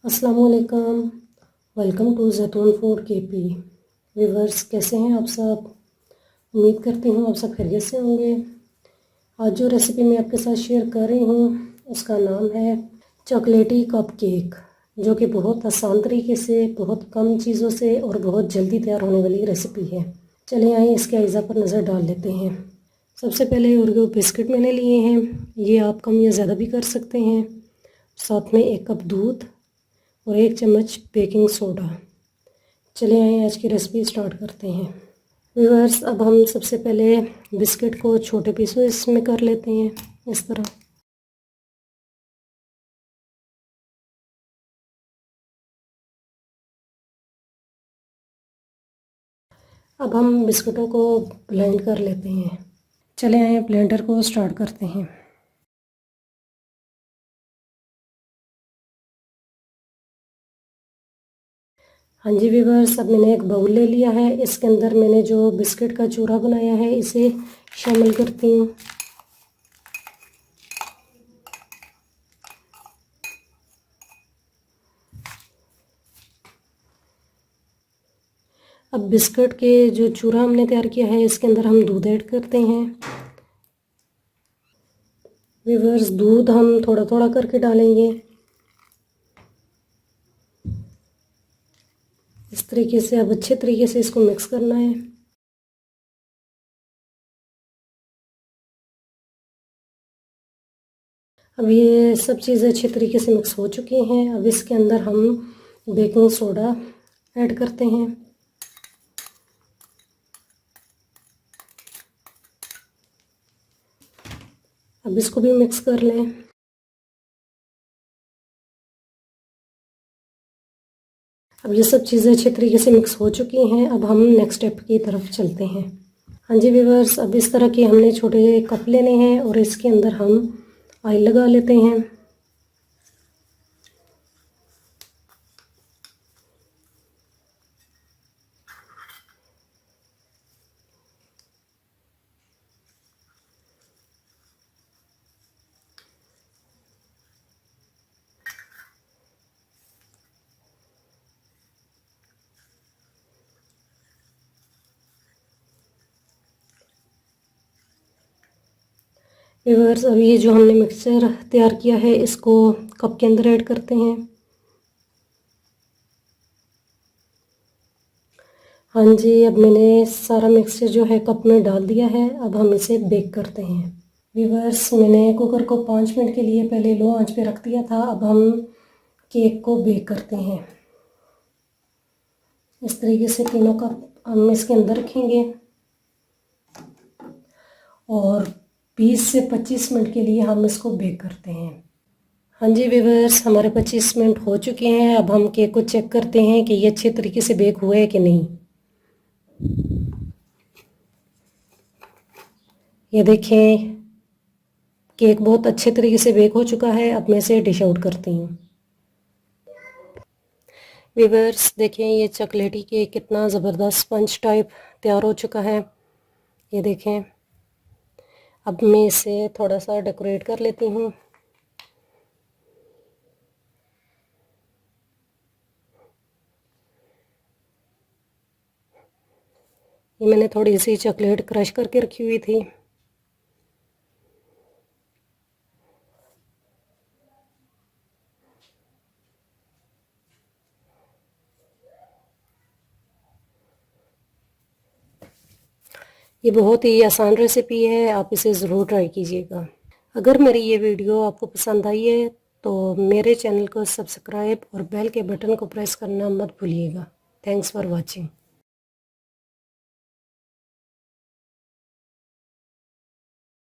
अस्सलामुअलैकुम। Welcome to जैतून food KP. Viewers, कैसे हैं आप सब? उम्मीद करती हूँ आप सब खैरियत से होंगे। आज जो रेसिपी मैं आपके साथ शेयर कर रही हूँ उसका नाम है चॉकलेटी कप केक, जो कि बहुत आसान तरीके से, बहुत कम चीज़ों से और बहुत जल्दी तैयार होने वाली रेसिपी है। चलिए आइए इसके अज्जा पर नज़र डाल लेते हैं। सबसे पहले ओरियो बिस्किट मैंने लिए हैं, ये आप कम या ज़्यादा भी कर सकते हैं। साथ में 1 कप दूध और 1 चम्मच बेकिंग सोडा। चलिए आइए आज की रेसिपी स्टार्ट करते हैं। व्यूअर्स, अब हम सबसे पहले बिस्किट को छोटे पीसों इसमें कर लेते हैं, इस तरह। अब हम बिस्कुटों को ब्लेंड कर लेते हैं। चले आइए ब्लेंडर को स्टार्ट करते हैं। हाँ जी व्यूअर्स, अब मैंने एक बाउल ले लिया है। इसके अंदर मैंने जो बिस्किट का चूरा बनाया है इसे शामिल करती हूँ। अब बिस्किट के जो चूरा हमने तैयार किया है इसके अंदर हम दूध ऐड करते हैं। व्यूअर्स, दूध हम थोड़ा थोड़ा करके डालेंगे। इस तरीके से अब अच्छे तरीके से इसको मिक्स करना है। अब ये सब चीज़ें अच्छे तरीके से मिक्स हो चुकी हैं। अब इसके अंदर हम बेकिंग सोडा ऐड करते हैं। अब इसको भी मिक्स कर लें। अब ये सब चीज़ें अच्छे तरीके से मिक्स हो चुकी हैं। अब हम नेक्स्ट स्टेप की तरफ चलते हैं। हाँ जी व्यूअर्स, अब इस तरह के हमने छोटे कप लेने हैं और इसके अंदर हम ऑयल लगा लेते हैं। व्यूअर्स, अब ये जो हमने मिक्सचर तैयार किया है इसको कप के अंदर ऐड करते हैं। हाँ जी, अब मैंने सारा मिक्सचर जो है कप में डाल दिया है। अब हम इसे बेक करते हैं। व्यूअर्स, मैंने कुकर को 5 मिनट के लिए पहले लो आंच पे रख दिया था। अब हम केक को बेक करते हैं। इस तरीके से तीनों कप हम इसके अंदर रखेंगे और 20 से 25 मिनट के लिए हम इसको बेक करते हैं। हाँ जी व्यूअर्स, हमारे 25 मिनट हो चुके हैं। अब हम केक को चेक करते हैं कि ये अच्छे तरीके से बेक हुआ है कि नहीं। ये देखें, केक बहुत अच्छे तरीके से बेक हो चुका है। अब मैं इसे डिश आउट करती हूँ। व्यूअर्स देखें, ये चॉकलेटी केक कितना ज़बरदस्त स्पंज टाइप तैयार हो चुका है। ये देखें, अब मैं इसे थोड़ा सा डेकोरेट कर लेती हूँ। ये मैंने थोड़ी सी चॉकलेट क्रश करके रखी हुई थी। ये बहुत ही आसान रेसिपी है, आप इसे ज़रूर ट्राई कीजिएगा। अगर मेरी ये वीडियो आपको पसंद आई है तो मेरे चैनल को सब्सक्राइब और बेल के बटन को प्रेस करना मत भूलिएगा। Thanks for watching.